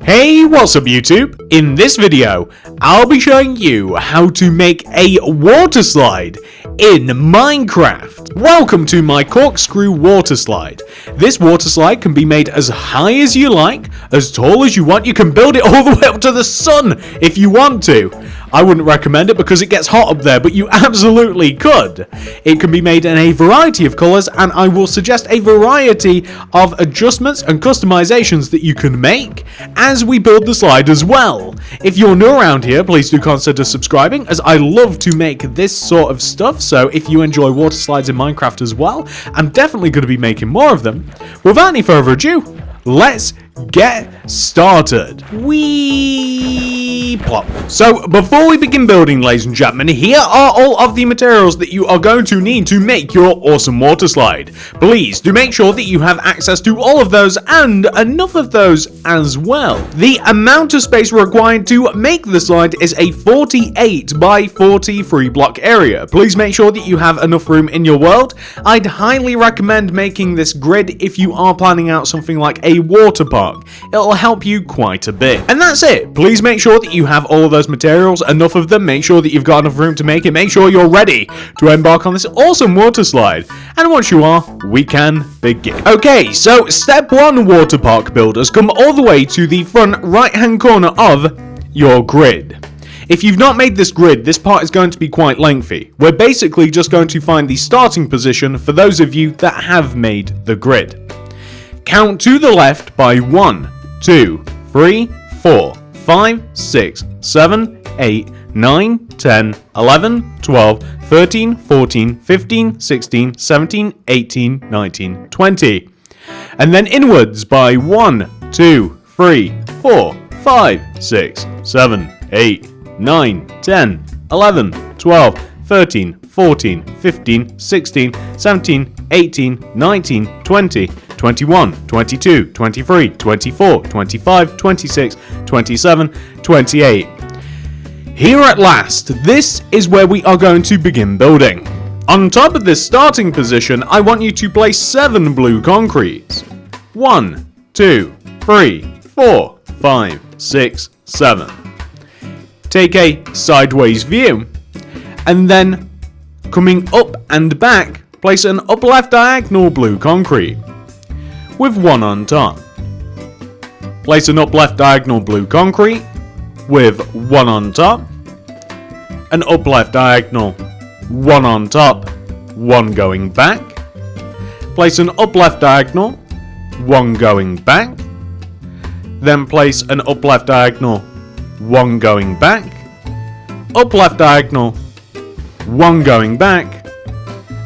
Hey, what's up YouTube? In this video, I'll be showing you how to make a water slide in Minecraft. Welcome to my Corkscrew Waterslide. This water slide can be made as high as you like, as tall as you want. You can build it all the way up to the sun if you want to. I wouldn't recommend it because it gets hot up there, but you absolutely could. It can be made in a variety of colours, and I will suggest a variety of adjustments and customizations that you can make as we build the slide as well. If you're new around here, please do consider subscribing, as I love to make this sort of stuff. So if you enjoy water slides in Minecraft as well, I'm definitely going to be making more of them. Without any further ado, let's get started. Plop. So before we begin building, ladies and gentlemen, here are all of the materials that you are going to need to make your awesome water slide. Please do make sure that you have access to all of those and enough of those as well. The amount of space required to make the slide is a 48 by 43 block area. Please make sure that you have enough room in your world. I'd highly recommend making this grid if you are planning out something like a water park. It'll help you quite a bit. And that's it. Please make sure that you have all of those materials, enough of them. Make sure that you've got enough room to make it. Make sure you're ready to embark on this awesome water slide. And once you are, we can begin. Okay, so step one, water park builders, come all the way to the front right hand corner of your grid. If you've not made this grid, this part is going to be quite lengthy. We're basically just going to find the starting position for those of you that have made the grid. Count to the left by 1, 2, 3, 4, 5, 6, 7, 8, 9, 10, 11, 12, 13, 14, 15, 16, 17, 18, 19, 20. And then inwards by 1, 2, 3, 4, 5, 6, 7, 8, 9, 10, 11, 12, 13, 14, 15, 16, 17, 18, 19, 20, 21, 22, 23, 24, 25, 26, 27, 28. Here at last, this is where we are going to begin building. On top of this starting position, I want you to place 7 blue concretes. 1, 2, 3, 4, 5, 6, 7. Take a sideways view, and then coming up and back, place an up left diagonal blue concrete with 1 on top. Place an up left diagonal blue concrete with 1 on top. An up left diagonal, 1 on top, 1 going back. Place an up left diagonal, 1 going back. Then place an up left diagonal, 1 going back. Up left diagonal, 1 going back.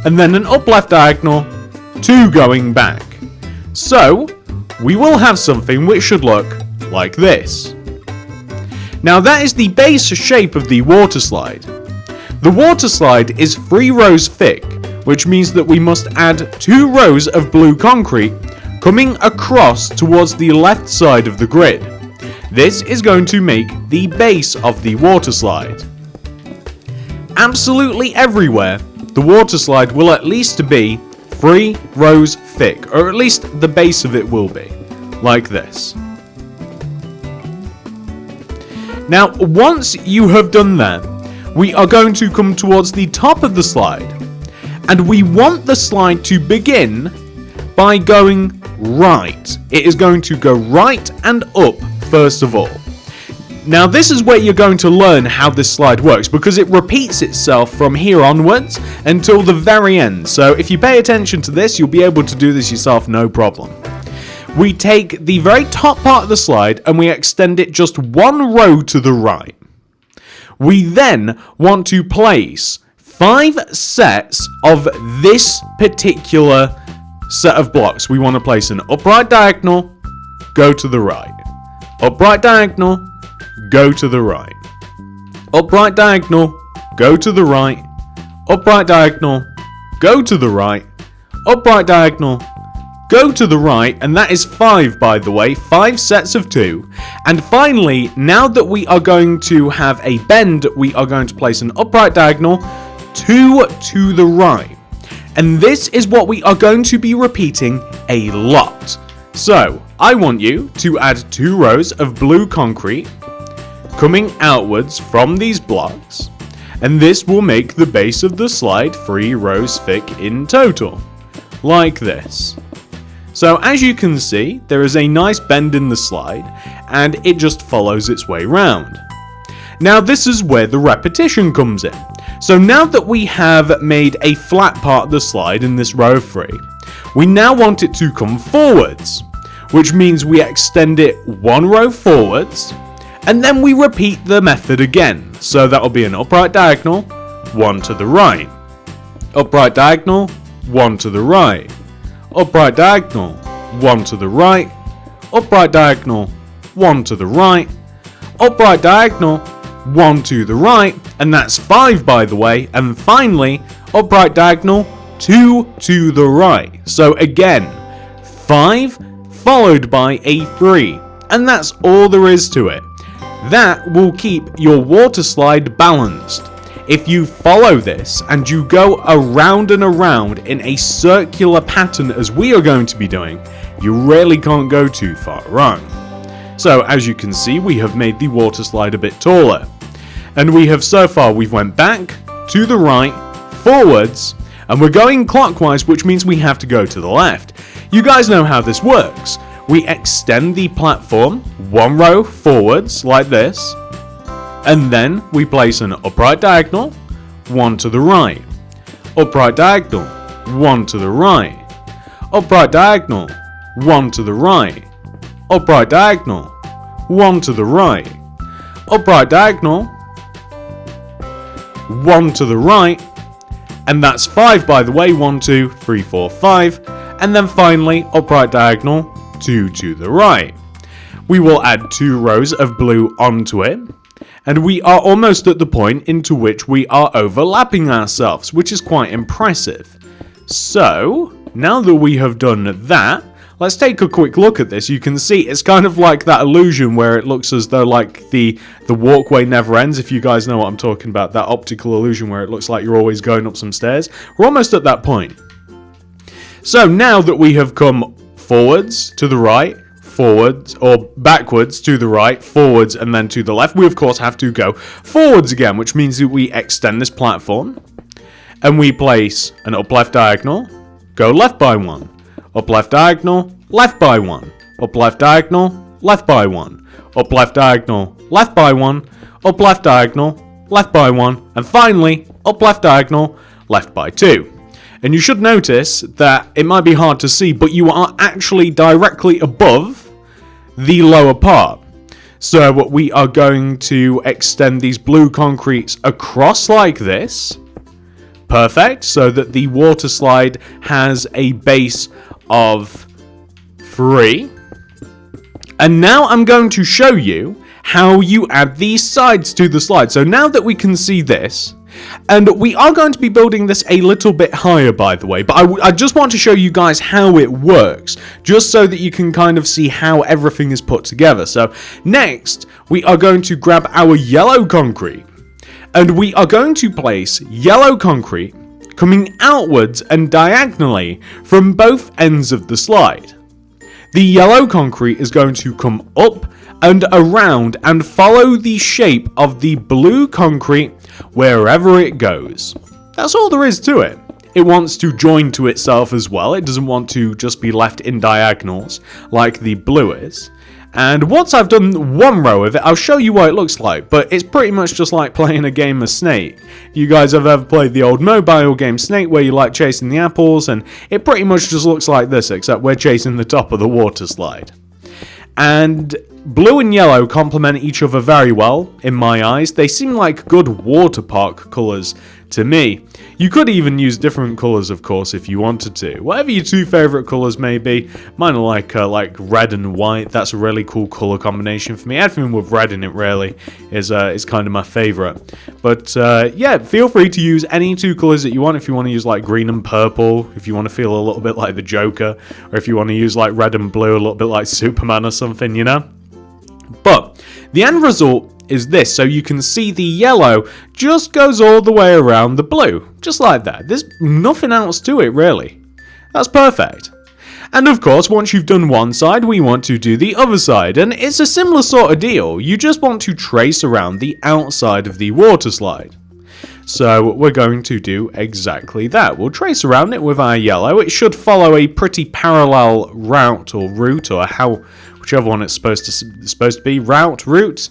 And then an up left diagonal, 2 going back. So, we will have something which should look like this. Now that is the base shape of the water slide. The water slide is 3 rows thick, which means that we must add 2 rows of blue concrete coming across towards the left side of the grid. This is going to make the base of the water slide. Absolutely everywhere, the water slide will at least be 3 rows thick, or at least the base of it will be, like this. Now, once you have done that, we are going to come towards the top of the slide, and we want the slide to begin by going right. It is going to go right and up first of all. Now this is where you're going to learn how this slide works, because it repeats itself from here onwards until the very end. So if you pay attention to this, you'll be able to do this yourself, no problem. We take the very top part of the slide and we extend it just 1 row to the right. We then want to place 5 sets of this particular set of blocks. We want to place an upright diagonal, go to the right. Upright diagonal, go to the right. Upright diagonal, go to the right. Upright diagonal, go to the right. Upright diagonal, go to the right. And that is 5, by the way, 5 sets of 2. And finally, now that we are going to have a bend, we are going to place an upright diagonal, 2 to the right. And this is what we are going to be repeating a lot. So I want you to add 2 rows of blue concrete coming outwards from these blocks, and this will make the base of the slide 3 rows thick in total, like this. So as you can see, there is a nice bend in the slide, and it just follows its way round. Now this is where the repetition comes in. So now that we have made a flat part of the slide in this row 3, we now want it to come forwards, which means we extend it 1 row forwards, and then we repeat the method again. So that'll be an upright diagonal, 1 to the right, upright diagonal, 1 to the right, upright diagonal, 1 to the right, upright diagonal, 1 to the right, upright diagonal, 1 to the right, and that's 5 by the way, and finally, upright diagonal, 2 to the right. So again, 5 followed by a 3, and that's all there is to it. That will keep your water slide balanced. If you follow this and you go around and around in a circular pattern as we are going to be doing, you really can't go too far wrong. So as you can see, we have made the water slide a bit taller. And we've went back, to the right, forwards, and we're going clockwise, which means we have to go to the left. You guys know how this works. We extend the platform 1 row forwards, like this, and then we place an upright diagonal, 1 to the right, upright diagonal, 1 to the right, upright diagonal, 1 to the right, upright diagonal, 1 to the right, upright diagonal, 1 to the right, and that's 5 by the way, 1, 2, 3, 4, 5, and then finally upright diagonal, 2 to the right. We will add 2 rows of blue onto it, and we are almost at the point into which we are overlapping ourselves, which is quite impressive. So, now that we have done that, let's take a quick look at this. You can see it's kind of like that illusion where it looks as though like the walkway never ends, if you guys know what I'm talking about, that optical illusion where it looks like you're always going up some stairs. We're almost at that point. So now that we have come forwards to the right, forwards, or backwards to the right, forwards, and then to the left, we of course have to go forwards again, which means that we extend this platform, and we place an up left diagonal, go left by 1, up left diagonal, left by 1, up left diagonal, left by 1, up left diagonal, left by 1, up left diagonal, left by 1, and finally, up left diagonal, left by 2. And you should notice that it might be hard to see, but you are actually directly above the lower part. So we are going to extend these blue concretes across like this. Perfect, so that the water slide has a base of 3. And now I'm going to show you how you add these sides to the slide. So now that we can see this, and we are going to be building this a little bit higher, by the way, but I just want to show you guys how it works, just so that you can kind of see how everything is put together. So next, we are going to grab our yellow concrete, and we are going to place yellow concrete coming outwards and diagonally from both ends of the slide. The yellow concrete is going to come up and around and follow the shape of the blue concrete wherever it goes. That's all there is to it. It wants to join to itself as well. It doesn't want to just be left in diagonals like the blue is. And once I've done 1 row of it, I'll show you what it looks like, but it's pretty much just like playing a game of Snake. If you guys have ever played the old mobile game Snake where you like chasing the apples, and it pretty much just looks like this, except we're chasing the top of the water slide. And blue and yellow complement each other very well, in my eyes. They seem like good water park colours to me. You could even use different colours, of course, if you wanted to. Whatever your 2 favourite colours may be. Mine are like red and white. That's a really cool colour combination for me. Everything with red in it, really, is kind of my favourite. But yeah, feel free to use any 2 colours that you want. If you want to use like green and purple, if you want to feel a little bit like the Joker, or if you want to use like red and blue, a little bit like Superman or something, you know? But the end result is this, so you can see the yellow just goes all the way around the blue, just like that. There's nothing else to it, really. That's perfect. And of course, once you've done one side, we want to do the other side. And it's a similar sort of deal. You just want to trace around the outside of the water slide. So we're going to do exactly that. We'll trace around it with our yellow. It should follow a pretty parallel route or route, or whichever one it's supposed to be. Route.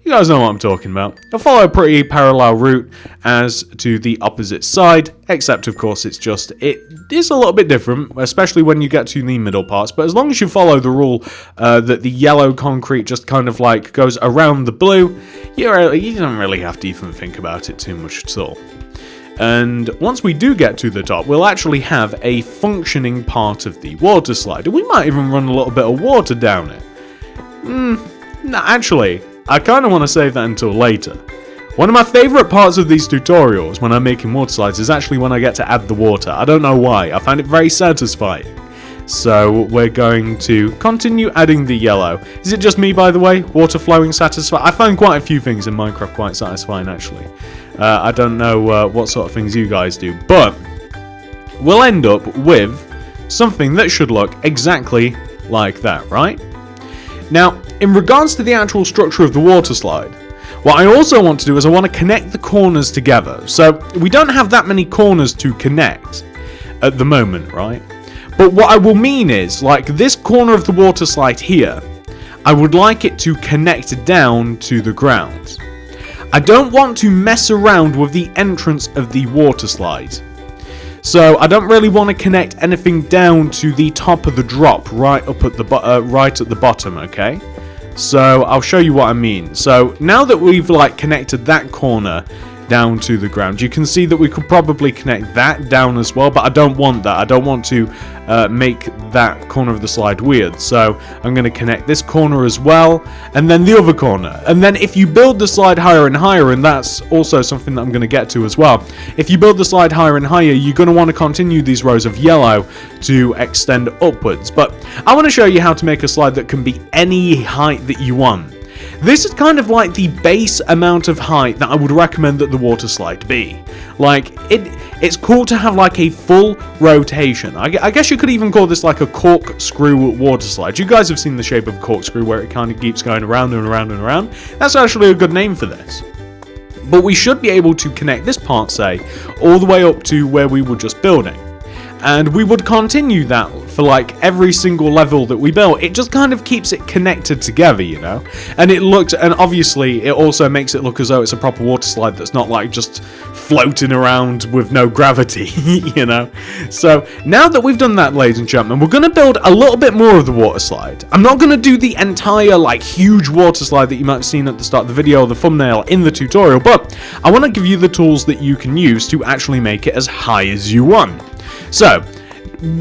You guys know what I'm talking about. It'll follow a pretty parallel route as to the opposite side, except of course it is a little bit different, especially when you get to the middle parts. But as long as you follow the rule that the yellow concrete just kind of like goes around the blue, you don't really have to even think about it too much at all. And once we do get to the top, we'll actually have a functioning part of the water slide. We might even run a little bit of water down it. No, actually, I kind of want to save that until later. One of my favourite parts of these tutorials when I'm making water slides is actually when I get to add the water. I don't know why, I find it very satisfying. So we're going to continue adding the yellow. Is it just me, by the way? Water flowing satisfying? I find quite a few things in Minecraft quite satisfying, actually. I don't know what sort of things you guys do, but we'll end up with something that should look exactly like that, right? Now, in regards to the actual structure of the water slide, what I also want to do is I want to connect the corners together. So we don't have that many corners to connect at the moment, right? But what I will mean is, like this corner of the water slide here, I would like it to connect down to the ground. I don't want to mess around with the entrance of the water slide. So I don't really want to connect anything down to the top of the drop, right up at the bottom, okay? So I'll show you what I mean. So now that we've like connected that corner down to the ground, you can see that we could probably connect that down as well, but I don't want that. I don't want to make that corner of the slide weird. So I'm going to connect this corner as well, and then the other corner. And then if you build the slide higher and higher, and that's also something that I'm going to get to as well, if you build the slide higher and higher, you're going to want to continue these rows of yellow to extend upwards. But I want to show you how to make a slide that can be any height that you want. This is kind of like the base amount of height that I would recommend that the water slide be. Like, it's cool to have like a full rotation. I guess you could even call this like a corkscrew water slide. You guys have seen the shape of a corkscrew where it kind of keeps going around and around and around. That's actually a good name for this. But we should be able to connect this part, say, all the way up to where we were just building. And we would continue that for like every single level that we built. It just kind of keeps it connected together, you know? And obviously it also makes it look as though it's a proper water slide that's not like just floating around with no gravity, you know? So now that we've done that, ladies and gentlemen, we're going to build a little bit more of the water slide. I'm not going to do the entire like huge water slide that you might have seen at the start of the video or the thumbnail in the tutorial, but I want to give you the tools that you can use to actually make it as high as you want. So,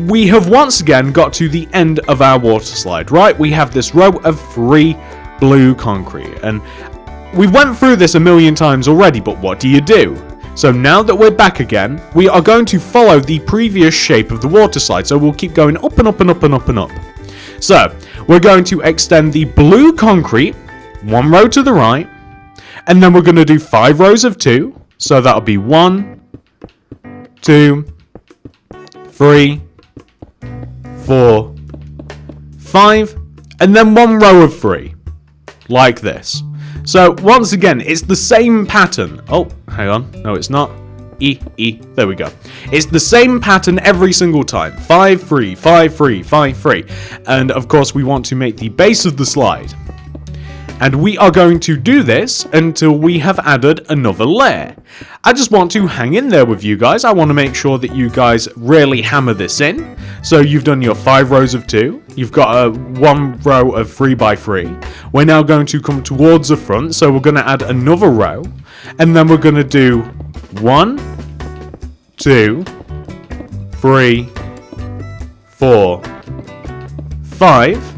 we have once again got to the end of our water slide, right? We have this row of 3 blue concrete, and we went through this a million times already, but what do you do? So now that we're back again, we are going to follow the previous shape of the water slide, so we'll keep going up and up and up and up and up. So, we're going to extend the blue concrete, 1 row to the right, and then we're going to do 5 rows of 2, so that'll be 1, 2, 3, 4, 5, and then 1 row of 3, like this. So once again, it's the same pattern. Oh, hang on, no it's not. There we go. It's the same pattern every single time. 5, 3, 5, 3, 5, 3. And of course we want to make the base of the slide. And we are going to do this until we have added another layer. I just want to hang in there with you guys. I want to make sure that you guys really hammer this in. So you've done your 5 rows of 2. You've got a 1 row of 3 by 3. We're now going to come towards the front. So we're going to add another row. And then we're going to do 1, 2, 3, 4, 5.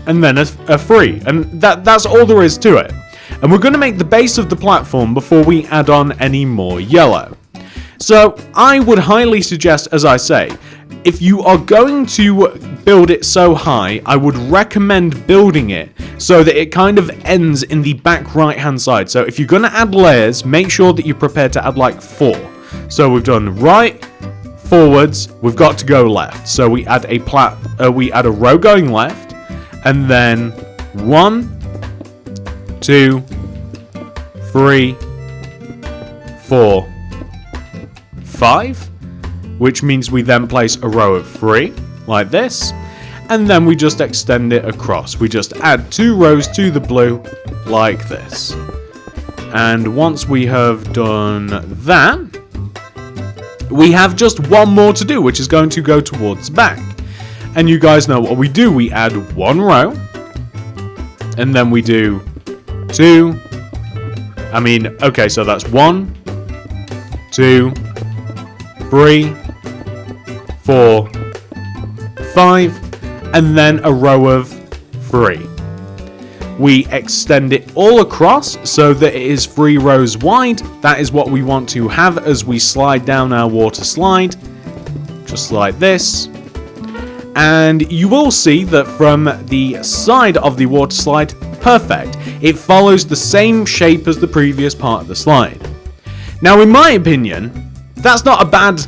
And then a 3, and that's all there is to it. And we're going to make the base of the platform before we add on any more yellow. So I would highly suggest, as I say, if you are going to build it so high, I would recommend building it so that it kind of ends in the back right hand side. So if you're going to add layers, make sure that you're prepared to add like 4. So we've done right, forwards, we've got to go left. So we add a row going left, and then 1, 2, 3, 4, 5, which means we then place a row of 3 like this, and then we just extend it across. We just add 2 rows to the blue like this. And once we have done that, we have just one more to do, which is going to go towards the back. And you guys know what we do. We add 1 row, and then we do 2. Okay, so that's 1, 2, 3, 4, 5, and then a row of 3. We extend it all across so that it is 3 rows wide. That is what we want to have as we slide down our water slide, just like this. And you will see that from the side of the water slide, perfect. It follows the same shape as the previous part of the slide. Now, in my opinion, that's not a bad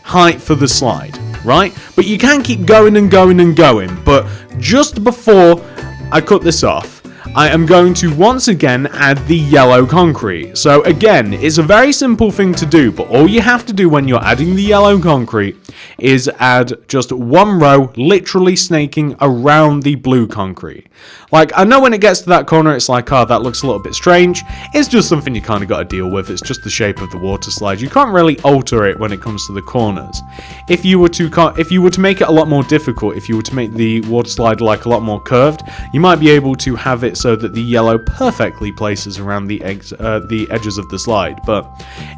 height for the slide, right? But you can keep going and going and going. But just before I cut this off, I am going to once again add the yellow concrete. So again, it's a very simple thing to do, but all you have to do when you're adding the yellow concrete is add just 1 row, literally snaking around the blue concrete. Like, I know when it gets to that corner, it's like, oh, that looks a little bit strange. It's just something you kind of got to deal with. It's just the shape of the water slide. You can't really alter it when it comes to the corners. If you were to make it a lot more difficult, if you were to make the water slide like a lot more curved, you might be able to have it so that the yellow perfectly places around the edges of the slide. But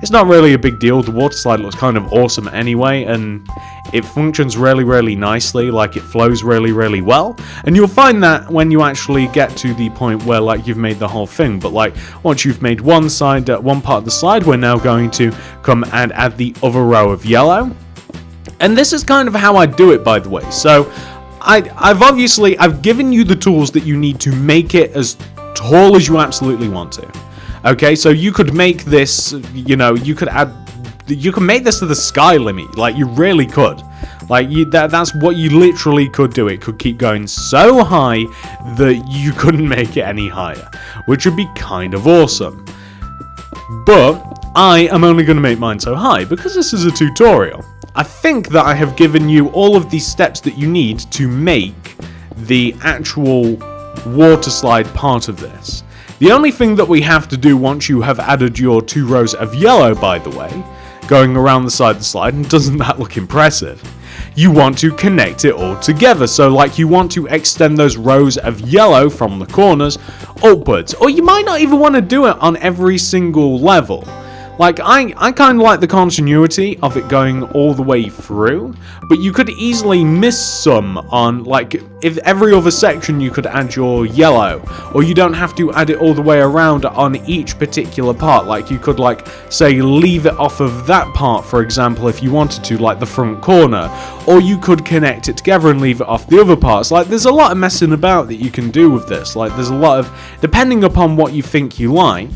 it's not really a big deal. The water slide looks kind of awesome anyway, and it functions really, really nicely. Like, it flows really, really well. And you'll find that when you actually get to the point where, like, you've made the whole thing. But, like, once you've made one part of the slide, we're now going to come and add the other row of yellow. And this is kind of how I do it, by the way. So I've given you the tools that you need to make it as tall as you absolutely want to. Okay, so you could make this, you can make this to the sky limit. Like, you really could. Like, that's what you literally could do. It could keep going so high that you couldn't make it any higher, which would be kind of awesome. But I am only going to make mine so high because this is a tutorial. I think that I have given you all of the steps that you need to make the actual water slide part of this. The only thing that we have to do once you have added your 2 rows of yellow, by the way, going around the side of the slide, and doesn't that look impressive? You want to connect it all together. So, like, you want to extend those rows of yellow from the corners upwards. Or you might not even want to do it on every single level. Like, I kind of like the continuity of it going all the way through, but you could easily miss some on, like, if every other section you could add your yellow, or you don't have to add it all the way around on each particular part. Like, you could, like, say, leave it off of that part, for example, if you wanted to, like the front corner, or you could connect it together and leave it off the other parts. Like, there's a lot of messing about that you can do with this. Like, there's a lot of, depending upon what you think you like,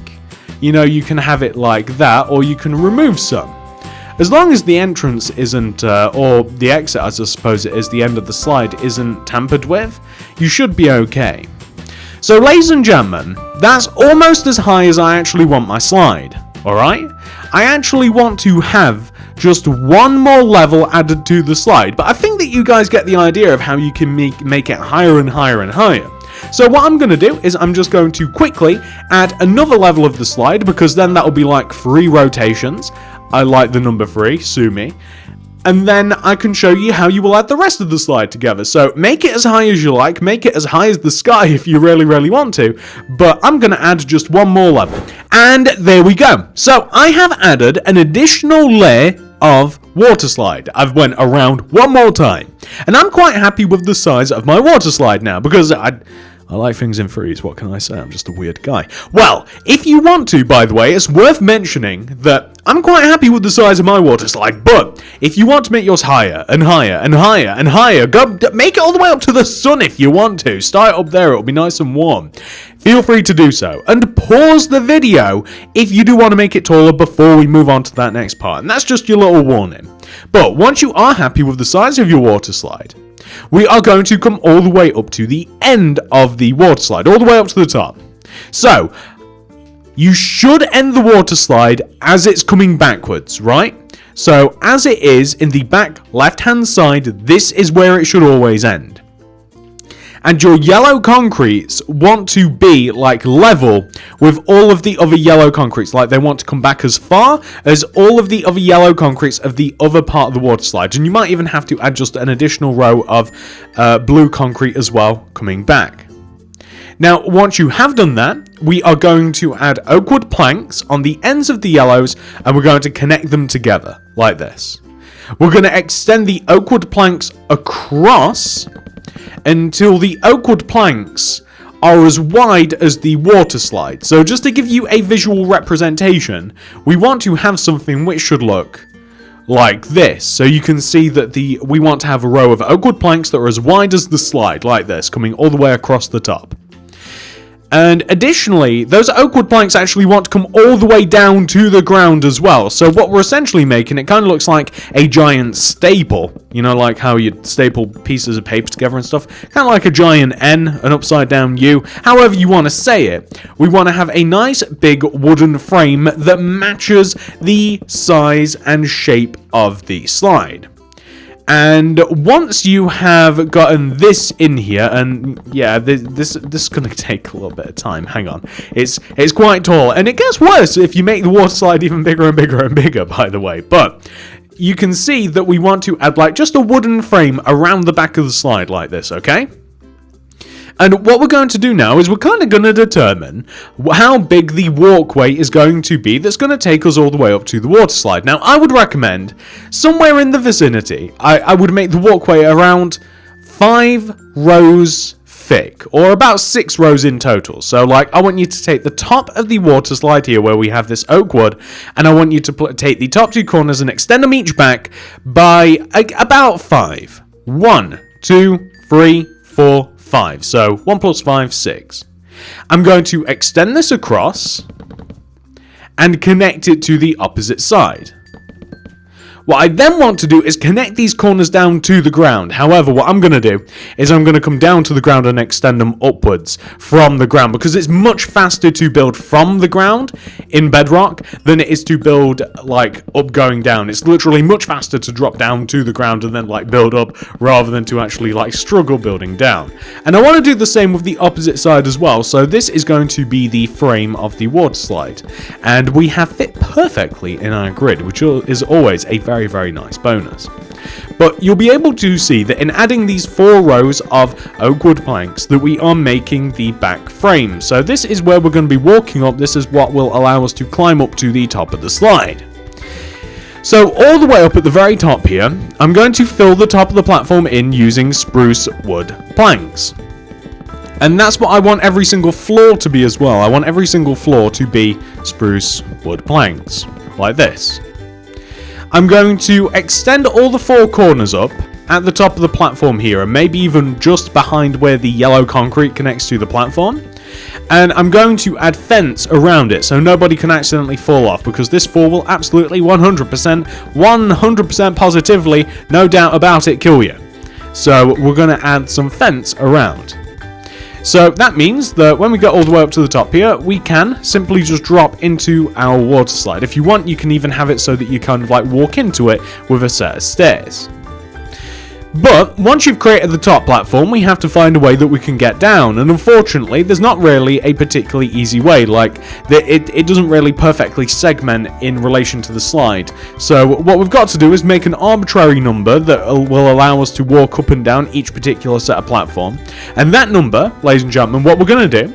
you know, you can have it like that, or you can remove some. As long as the entrance isn't, or the exit, as I suppose it is, the end of the slide, isn't tampered with, you should be okay. So, ladies and gentlemen, that's almost as high as I actually want my slide, alright? I actually want to have just 1 more level added to the slide, but I think that you guys get the idea of how you can make it higher and higher and higher. So what I'm going to do is I'm just going to quickly add another level of the slide, because then that'll be like 3 rotations. I like the number 3, sue me. And then I can show you how you will add the rest of the slide together. So make it as high as you like, make it as high as the sky if you really, really want to. But I'm going to add just 1 more level. And there we go. So I have added an additional layer of water slide. I've went around 1 more time. And I'm quite happy with the size of my water slide now, because I like things in threes. What can I say? I'm just a weird guy. Well, if you want to, by the way, it's worth mentioning that I'm quite happy with the size of my water slide, but if you want to make yours higher and higher and higher and higher, go make it all the way up to the sun if you want to. Start up there, it'll be nice and warm. Feel free to do so. And pause the video if you do want to make it taller before we move on to that next part. And that's just your little warning. But once you are happy with the size of your water slide, we are going to come all the way up to the end of the water slide, all the way up to the top. So, you should end the water slide as it's coming backwards, right? So, as it is in the back left-hand side, this is where it should always end. And your yellow concretes want to be like level with all of the other yellow concretes. Like they want to come back as far as all of the other yellow concretes of the other part of the water slide. And you might even have to add just an additional row of blue concrete as well coming back. Now, once you have done that, we are going to add oak wood planks on the ends of the yellows and we're going to connect them together like this. We're going to extend the oak wood planks across until the oak wood planks are as wide as the water slide. So just to give you a visual representation, we want to have something which should look like this. So you can see that we want to have a row of oak wood planks that are as wide as the slide, like this, coming all the way across the top. And additionally, those oak wood planks actually want to come all the way down to the ground as well. So what we're essentially making, it kind of looks like a giant staple. You know, like how you staple pieces of paper together and stuff. Kind of like a giant N, an upside down U. However you want to say it. We want to have a nice big wooden frame that matches the size and shape of the slide. And once you have gotten this in here, and yeah, this is going to take a little bit of time. Hang on. It's quite tall, and it gets worse if you make the water slide even bigger and bigger and bigger, by the way. But you can see that we want to add like just a wooden frame around the back of the slide like this, okay? And what we're going to do now is we're kind of going to determine how big the walkway is going to be that's going to take us all the way up to the water slide. Now, I would recommend somewhere in the vicinity, I would make the walkway around 5 rows thick, or about 6 rows in total. So, like, I want you to take the top of the water slide here where we have this oak wood, and I want you to take the top 2 corners and extend them each back by about 5. 1, 2, 3, 4, 5. So 1 plus 5, 6. I'm going to extend this across and connect it to the opposite side. What I then want to do is connect these corners down to the ground. However, what I'm going to do is I'm going to come down to the ground and extend them upwards from the ground, because it's much faster to build from the ground in bedrock than it is to build like up going down. It's literally much faster to drop down to the ground and then like build up rather than to actually like struggle building down. And I want to do the same with the opposite side as well. So this is going to be the frame of the water slide, and we have fit perfectly in our grid, which is always a very, very nice bonus. But you'll be able to see that in adding these 4 rows of oak wood planks that we are making the back frame. So this is where we're going to be walking up. This is what will allow us to climb up to the top of the slide. So all the way up at the very top here, I'm going to fill the top of the platform in using spruce wood planks. And that's what I want every single floor to be as well. I want every single floor to be spruce wood planks, like this. I'm going to extend all the 4 corners up at the top of the platform here, and maybe even just behind where the yellow concrete connects to the platform. And I'm going to add fence around it so nobody can accidentally fall off, because this floor will absolutely 100% positively, no doubt about it, kill you. So we're going to add some fence around. So that means that when we get all the way up to the top here, we can simply just drop into our water slide. If you want, you can even have it so that you kind of like walk into it with a set of stairs. But once you've created the top platform, we have to find a way that we can get down, and unfortunately there's not really a particularly easy way. Like it doesn't really perfectly segment in relation to the slide. So what we've got to do is make an arbitrary number that will allow us to walk up and down each particular set of platform. And that number, ladies and gentlemen, what we're going to do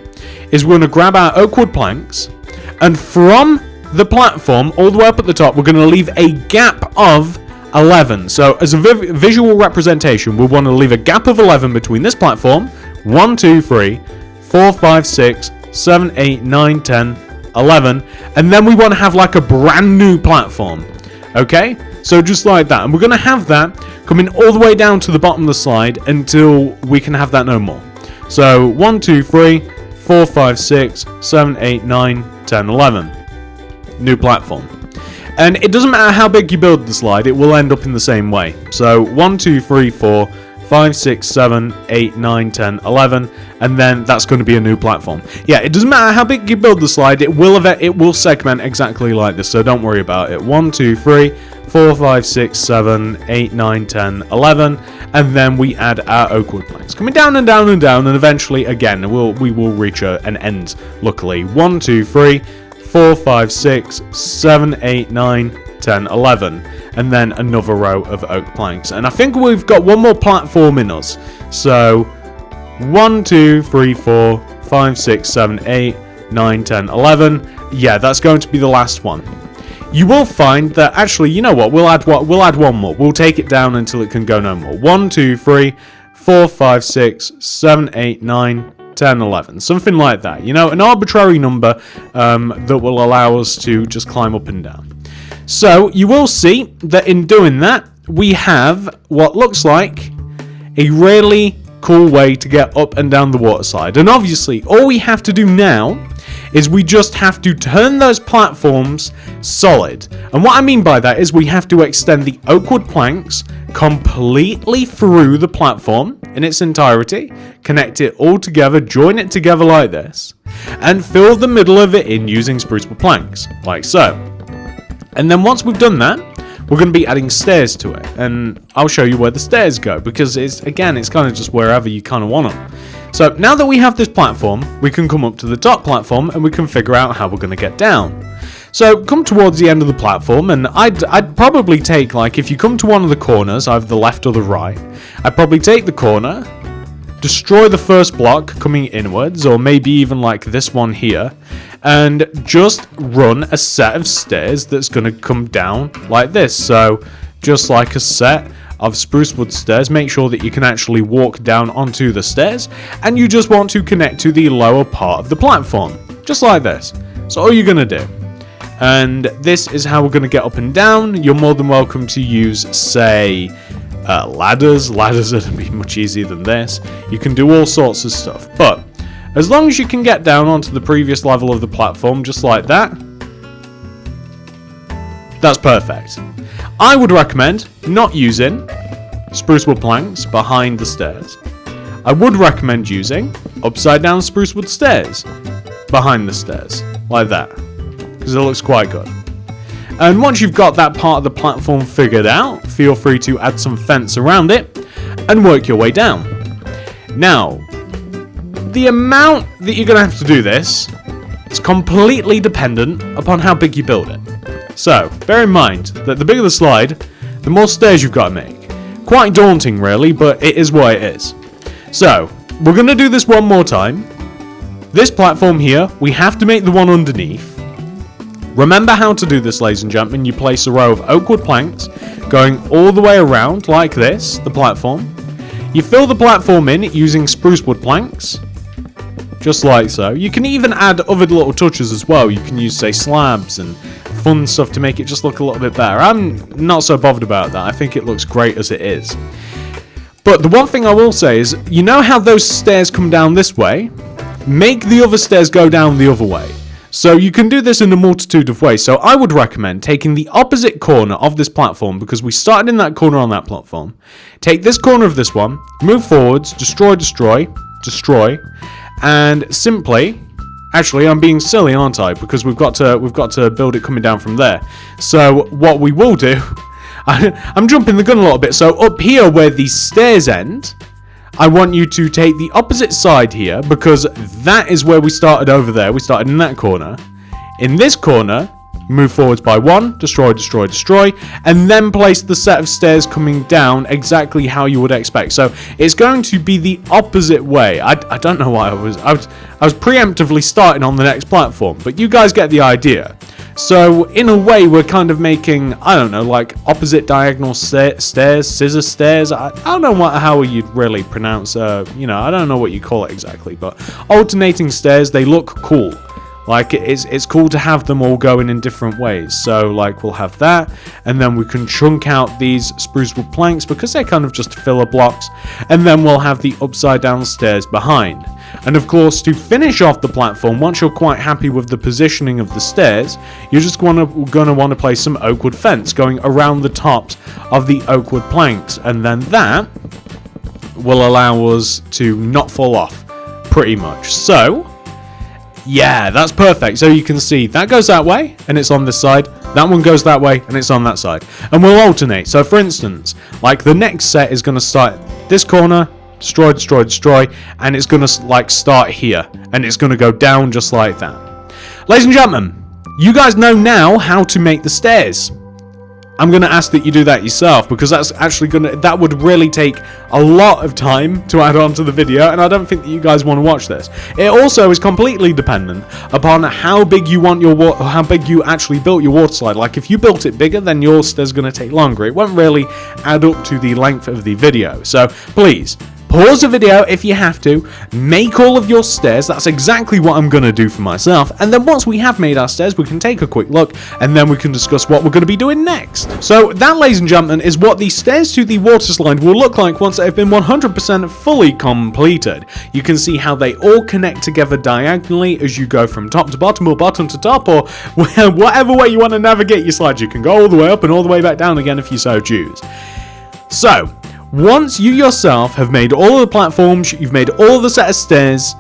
is we're going to grab our oak wood planks, and from the platform all the way up at the top we're going to leave a gap of 11. So as a visual representation, we want to leave a gap of 11 between this platform. 1, 2, 3, 4, 5, 6, 7, 8, 9, 10, 11. And then we want to have like a brand new platform. Okay? So just like that. And we're going to have that coming all the way down to the bottom of the slide until we can have that no more. So 1, 2, 3, 4, 5, 6, 7, 8, 9, 10, 11. New platform. And it doesn't matter how big you build the slide, it will end up in the same way. So 1, 2, 3, 4, 5, 6, 7, 8, 9, 10, 11, and then that's going to be a new platform. Yeah, it doesn't matter how big you build the slide, it will segment exactly like this, so don't worry about it. 1, 2, 3, 4, 5, 6, 7, 8, 9, 10, 11, and then we add our oak wood planks. Coming down and down and down, and eventually, again, we will reach an end, luckily. 1, 2, 3, 4, 5, 6, 7, 8, 9, 10, 11, and then another row of oak planks. And I think we've got one more platform in us. So 1, 2, 3, 4, 5, 6, 7, 8, 9, 10, 11. Yeah, that's going to be the last one. You will find that actually, you know what? We'll add one more. We'll take it down until it can go no more. 1, 2, 3, 4, 5, 6, 7, 8, 9, 10, 11. Something like that. You know, an arbitrary number that will allow us to just climb up and down. So you will see that in doing that, we have what looks like a really cool way to get up and down the water slide. And obviously, all we have to do now is we just have to turn those platforms solid. And what I mean by that is we have to extend the oak wood planks completely through the platform in its entirety, connect it all together, join it together like this, and fill the middle of it in using spruce wood planks, like so. And then once we've done that, we're going to be adding stairs to it. And I'll show you where the stairs go, because it's kind of just wherever you kind of want them. So now that we have this platform, we can come up to the top platform and we can figure out how we're going to get down. So come towards the end of the platform, and I'd probably take, like, if you come to one of the corners, either the left or the right, I'd probably take the corner, destroy the first block coming inwards, or maybe even like this one here, and just run a set of stairs that's going to come down like this. So just like a set of spruce wood stairs, make sure that you can actually walk down onto the stairs, and you just want to connect to the lower part of the platform, just like this. So all you're going to do. And this is how we're going to get up and down. You're more than welcome to use, say, ladders. Ladders are going to be much easier than this. You can do all sorts of stuff. But as long as you can get down onto the previous level of the platform, just like that, that's perfect. I would recommend not using spruce wood planks behind the stairs. I would recommend using upside down spruce wood stairs behind the stairs, like that, because it looks quite good. And once you've got that part of the platform figured out, feel free to add some fence around it and work your way down. Now, the amount that you're going to have to do this is completely dependent upon how big you build it. So, bear in mind that the bigger the slide, the more stairs you've got to make. Quite daunting, really, but it is what it is. So, we're going to do this one more time. This platform here, we have to make the one underneath. Remember how to do this, ladies and gentlemen. You place a row of oak wood planks going all the way around like this, the platform. You fill the platform in using spruce wood planks, just like so. You can even add other little touches as well. You can use, say, slabs and fun stuff to make it just look a little bit better. I'm not so bothered about that. I think it looks great as it is. But the one thing I will say is, you know how those stairs come down this way? Make the other stairs go down the other way. So you can do this in a multitude of ways. So I would recommend taking the opposite corner of this platform, because we started in that corner on that platform. Take this corner of this one, move forwards, destroy, and simply, actually I'm being silly, aren't I? Because we've got to build it coming down from there. So what we will do, I'm jumping the gun a little bit. So up here where these stairs end, I want you to take the opposite side here, because that is where we started over there. We started in that corner. In this corner, move forwards by one, destroy, and then place the set of stairs coming down exactly how you would expect. So it's going to be the opposite way. I don't know why I was preemptively starting on the next platform, but you guys get the idea. So in a way, we're kind of making, I don't know, like opposite diagonal stairs, scissor stairs. I don't know how you'd really pronounce, I don't know what you call it exactly, but alternating stairs, they look cool. Like, it's cool to have them all going in different ways. So, like, we'll have that, and then we can chunk out these spruce wood planks because they're kind of just filler blocks, and then we'll have the upside down stairs behind. And of course, to finish off the platform, once you're quite happy with the positioning of the stairs, you're just gonna want to place some oak wood fence going around the tops of the oak wood planks, and then that will allow us to not fall off, pretty much. So, yeah, that's perfect. So you can see that goes that way, and it's on this side. That one goes that way, and it's on that side. And we'll alternate. So for instance, like the next set is going to start this corner, destroy, destroy, destroy, and it's going to like start here, and it's going to go down just like that. Ladies and gentlemen, you guys know now how to make the stairs. I'm going to ask that you do that yourself, because that's actually that would really take a lot of time to add on to the video, and I don't think that you guys want to watch this. It also is completely dependent upon how big you want how big you actually built your water slide. Like if you built it bigger, then your stairs going to take longer. It won't really add up to the length of the video. So please, pause the video if you have to, make all of your stairs. That's exactly what I'm going to do for myself. And then once we have made our stairs, we can take a quick look, and then we can discuss what we're going to be doing next. So that, ladies and gentlemen, is what the stairs to the water slide will look like once they've been 100% fully completed. You can see how they all connect together diagonally as you go from top to bottom, or bottom to top, or whatever way you want to navigate your slide. You can go all the way up and all the way back down again if you so choose. So, once you yourself have made all of the platforms, you've made all of the set of stairs,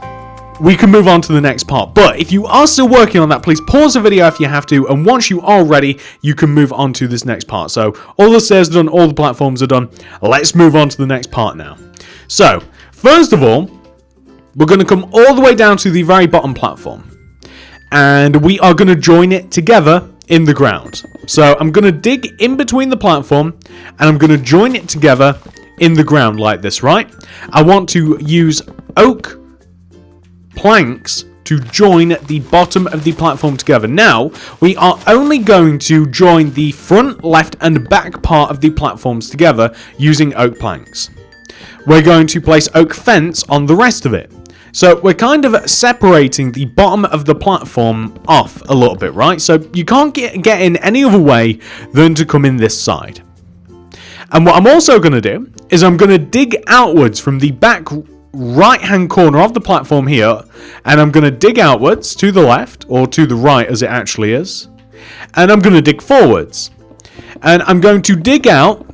we can move on to the next part. But if you are still working on that, please pause the video if you have to, and once you are ready, you can move on to this next part. So all the stairs are done, all the platforms are done. Let's move on to the next part now. So first of all, we're going to come all the way down to the very bottom platform, and we are going to join it together in the ground. So I'm going to dig in between the platform, and I'm going to join it together in the ground like this, right? I want to use oak planks to join the bottom of the platform together. Now, we are only going to join the front, left, and back part of the platforms together using oak planks. We're going to place oak fence on the rest of it. So we're kind of separating the bottom of the platform off a little bit, right? So you can't get in any other way than to come in this side. And what I'm also going to do is I'm going to dig outwards from the back right hand corner of the platform here, and I'm going to dig outwards to the left, or to the right as it actually is, and I'm going to dig forwards, and I'm going to dig out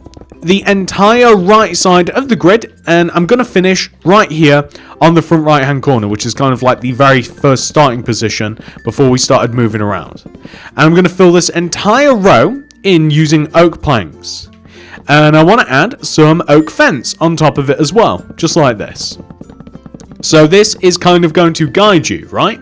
the entire right side of the grid, and I'm going to finish right here on the front right hand corner, which is kind of like the very first starting position before we started moving around. And I'm going to fill this entire row in using oak planks. And I want to add some oak fence on top of it as well, just like this. So this is kind of going to guide you, right?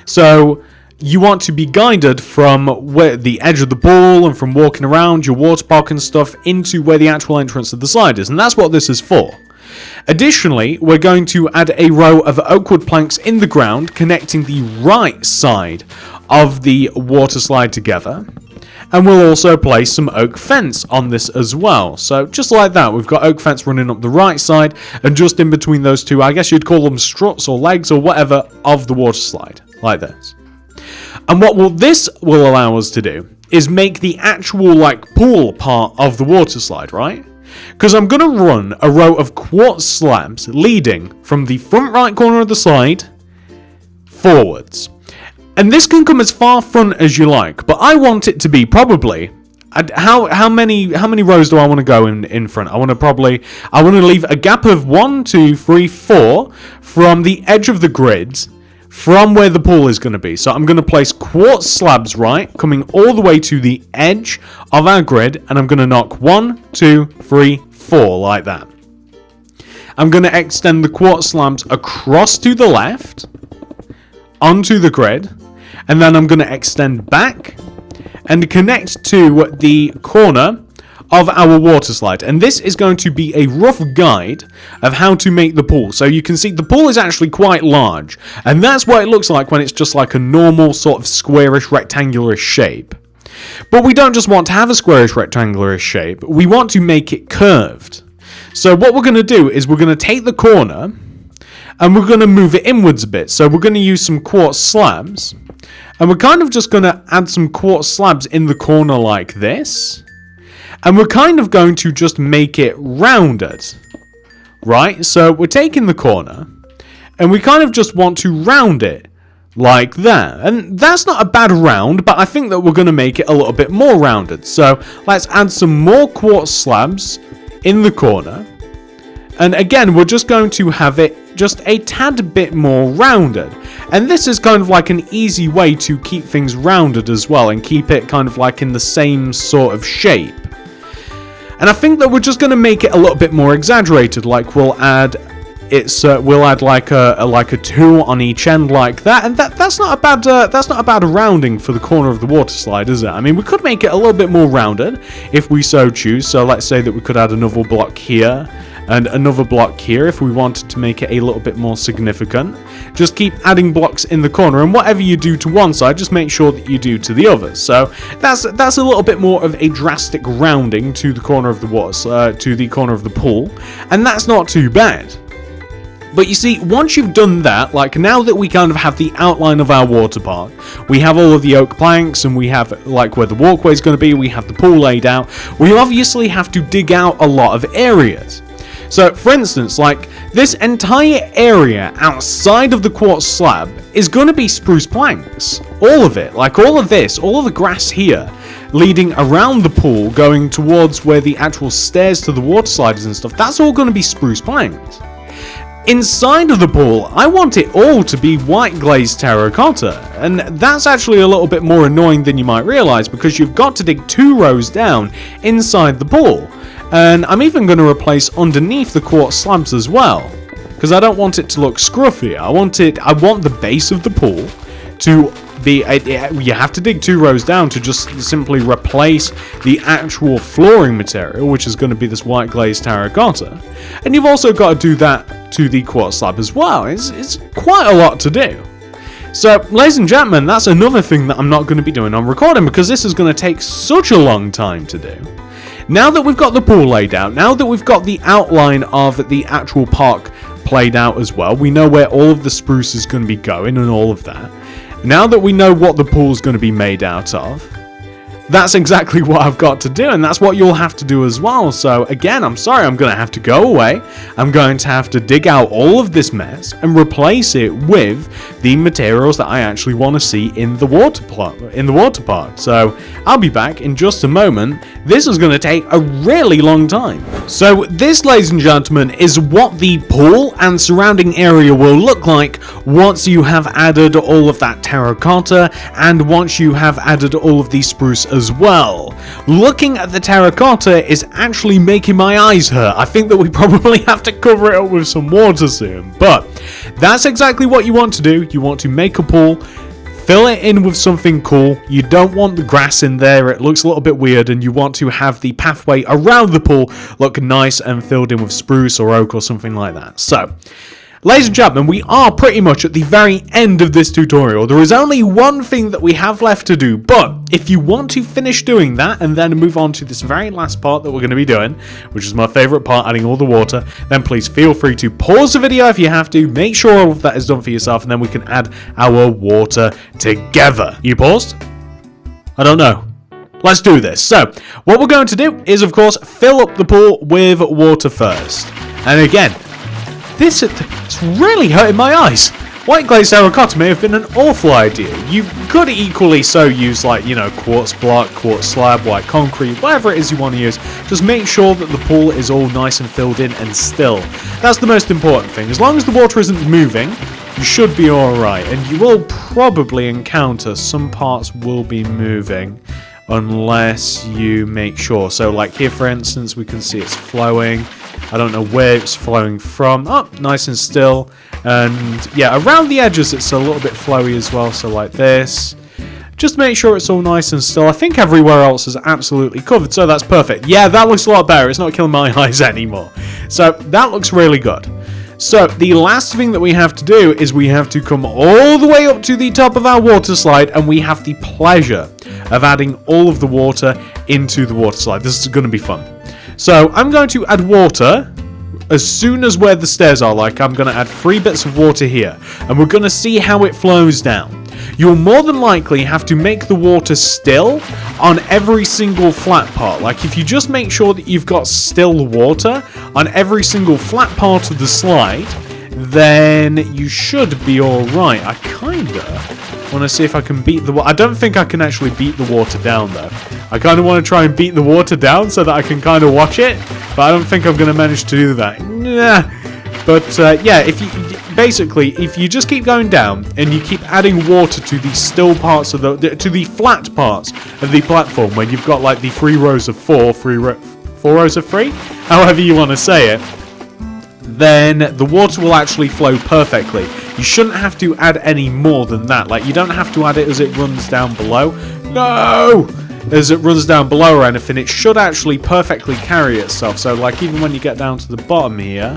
So you want to be guided from where the edge of the pool and from walking around your water park and stuff into where the actual entrance of the slide is, and that's what this is for. Additionally, we're going to add a row of oak wood planks in the ground connecting the right side of the water slide together. And we'll also place some oak fence on this as well. So just like that, we've got oak fence running up the right side, and just in between those two, I guess you'd call them struts or legs or whatever, of the water slide, like this. And what this will allow us to do is make the actual like pool part of the water slide, right? Because I'm going to run a row of quartz slabs leading from the front right corner of the slide forwards. And this can come as far front as you like, but I want it to be probably, how many rows do I want to go in front? I want to leave a gap of 1, 2, 3, 4 from the edge of the grid, from where the pool is going to be. So I'm going to place quartz slabs, right, coming all the way to the edge of our grid, and I'm going to knock 1, 2, 3, 4 like that. I'm going to extend the quartz slabs across to the left, onto the grid, and then I'm going to extend back and connect to the corner of our water slide. And this is going to be a rough guide of how to make the pool. So you can see the pool is actually quite large, and that's what it looks like when it's just like a normal sort of squarish rectangular shape. But we don't just want to have a squarish rectangular shape, we want to make it curved. So what we're going to do is we're going to take the corner and we're going to move it inwards a bit. So we're going to use some quartz slabs, and we're kind of just going to add some quartz slabs in the corner like this. And we're kind of going to just make it rounded, right? So we're taking the corner And we kind of just want to round it like that. And that's not a bad round, but I think that we're going to make it a little bit more rounded. So let's add some more quartz slabs in the corner. And again, we're just going to have it just a tad bit more rounded. And this is kind of like an easy way to keep things rounded as well and keep it kind of like in the same sort of shape. And I think that we're just going to make it a little bit more exaggerated. Like we'll add like a 2 on each end like that, and that's not a bad rounding for the corner of the water slide, is it? I mean, we could make it a little bit more rounded if we so choose. So let's say that we could add another block here and another block here if we wanted to make it a little bit more significant. Just keep adding blocks in the corner, and whatever you do to one side, just make sure that you do to the other. So that's a little bit more of a drastic rounding to the corner of the water, to the corner of the pool, and that's not too bad. But you see, once you've done that, like now that we kind of have the outline of our water park, we have all of the oak planks and we have like where the walkway is going to be, we have the pool laid out, we obviously have to dig out a lot of areas. So for instance, like this entire area outside of the quartz slab is going to be spruce planks. All of it, like all of this, all of the grass here, leading around the pool, going towards where the actual stairs to the water sliders and stuff, that's all going to be spruce planks. Inside of the pool, I want it all to be white glazed terracotta, and that's actually a little bit more annoying than you might realise, because you've got to dig 2 rows down inside the pool, and I'm even going to replace underneath the quartz slabs as well, because I don't want it to look scruffy. I want the base of the pool to be, you have to dig 2 rows down to just simply replace the actual flooring material, which is going to be this white glazed terracotta. And you've also got to do that to the quartz slab as well. It's quite a lot to do. So, ladies and gentlemen, that's another thing that I'm not going to be doing on recording, because this is going to take such a long time to do. Now that we've got the pool laid out, now that we've got the outline of the actual park played out as well, we know where all of the spruce is going to be going and all of that. Now that we know what the pool's going to be made out of, that's exactly what I've got to do, and that's what you'll have to do as well. So again, I'm sorry, I'm going to have to go away. I'm going to have to dig out all of this mess and replace it with the materials that I actually want to see in the water park. So I'll be back in just a moment. This is going to take a really long time. So this, ladies and gentlemen, is what the pool and surrounding area will look like once you have added all of that terracotta and once you have added all of the spruce as well. Looking at the terracotta is actually making my eyes hurt. I think that we probably have to cover it up with some water soon, but that's exactly what you want to do. You want to make a pool, fill it in with something cool. You don't want the grass in there, it looks a little bit weird, and you want to have the pathway around the pool look nice and filled in with spruce or oak or something like that. So, ladies and gentlemen, we are pretty much at the very end of this tutorial. There is only one thing that we have left to do, but if you want to finish doing that and then move on to this very last part that we're going to be doing, which is my favourite part, adding all the water, then please feel free to pause the video if you have to, make sure all of that is done for yourself, and then we can add our water together. You paused? I don't know. Let's do this. So, what we're going to do is, of course, fill up the pool with water first. And again, it's really hurting my eyes. White glazed terracotta may have been an awful idea. You could equally so use, like, you know, quartz block, quartz slab, white concrete, whatever it is you want to use. Just make sure that the pool is all nice and filled in and still. That's the most important thing. As long as the water isn't moving, you should be alright. And you will probably encounter some parts will be moving unless you make sure. So, like here, for instance, we can see it's flowing. I don't know where it's flowing from. Oh, nice and still. And yeah, around the edges it's a little bit flowy as well, so like this. Just make sure it's all nice and still. I think everywhere else is absolutely covered, so that's perfect. Yeah, that looks a lot better. It's not killing my eyes anymore. So that looks really good. So the last thing that we have to do is we have to come all the way up to the top of our water slide, and we have the pleasure of adding all of the water into the water slide. This is going to be fun. So I'm going to add water as soon as where the stairs are. Like, I'm going to add 3 bits of water here, and we're going to see how it flows down. You'll more than likely have to make the water still on every single flat part. Like, if you just make sure that you've got still water on every single flat part of the slide, then you should be alright. I kinda want to see if I can beat the water. I don't think I can actually beat the water down, though. I kind of want to try and beat the water down so that I can kind of watch it, but I don't think I'm going to manage to do that. Nah. But, yeah, if you just keep going down and you keep adding water to the still parts of to the flat parts of the platform, when you've got, like, the 3 rows of 4 rows of 3, however you want to say it, then the water will actually flow perfectly. You shouldn't have to add any more than that. Like, you don't have to add it as it runs down below. No! As it runs down below or anything, it should actually perfectly carry itself. So, like, even when you get down to the bottom here...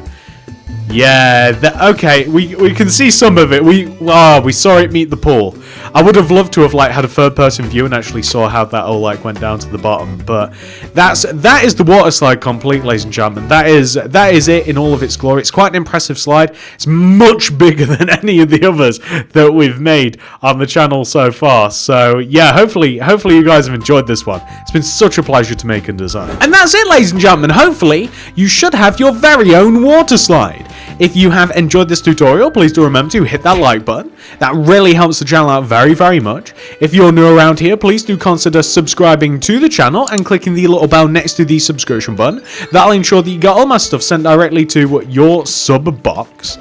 Yeah, okay, we can see some of it. We saw it meet the pool. I would have loved to have like had a third-person view and actually saw how that all like went down to the bottom. But that is the water slide complete, ladies and gentlemen. That is it in all of its glory. It's quite an impressive slide. It's much bigger than any of the others that we've made on the channel so far. So yeah, hopefully you guys have enjoyed this one. It's been such a pleasure to make and design. And that's it, ladies and gentlemen. Hopefully you should have your very own water slide. If you have enjoyed this tutorial, please do remember to hit that like button. That really helps the channel out very, very much. If you're new around here, please do consider subscribing to the channel and clicking the little bell next to the subscription button. That'll ensure that you get all my stuff sent directly to your sub box.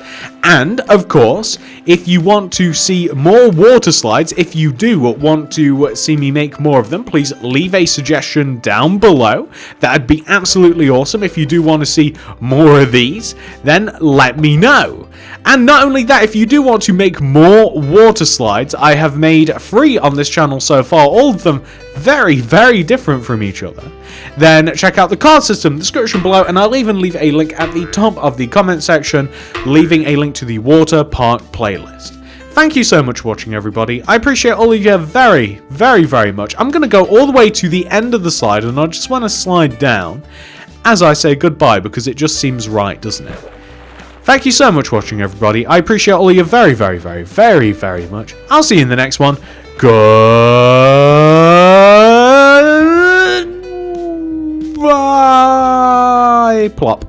And, of course, if you want to see more water slides, if you do want to see me make more of them, please leave a suggestion down below. That'd be absolutely awesome. If you do want to see more of these, then let me know. And not only that, if you do want to make more water slides, I have made 3 on this channel so far, all of them very, very different from each other, then check out the card system, description below, and I'll even leave a link at the top of the comment section, leaving a link to the water park playlist. Thank you so much for watching, everybody. I appreciate all of you very, very, very much. I'm going to go all the way to the end of the slide, and I just want to slide down as I say goodbye, because it just seems right, doesn't it? Thank you so much for watching, everybody. I appreciate all of you very, very, very, very, very much. I'll see you in the next one. Goodbye. Plop.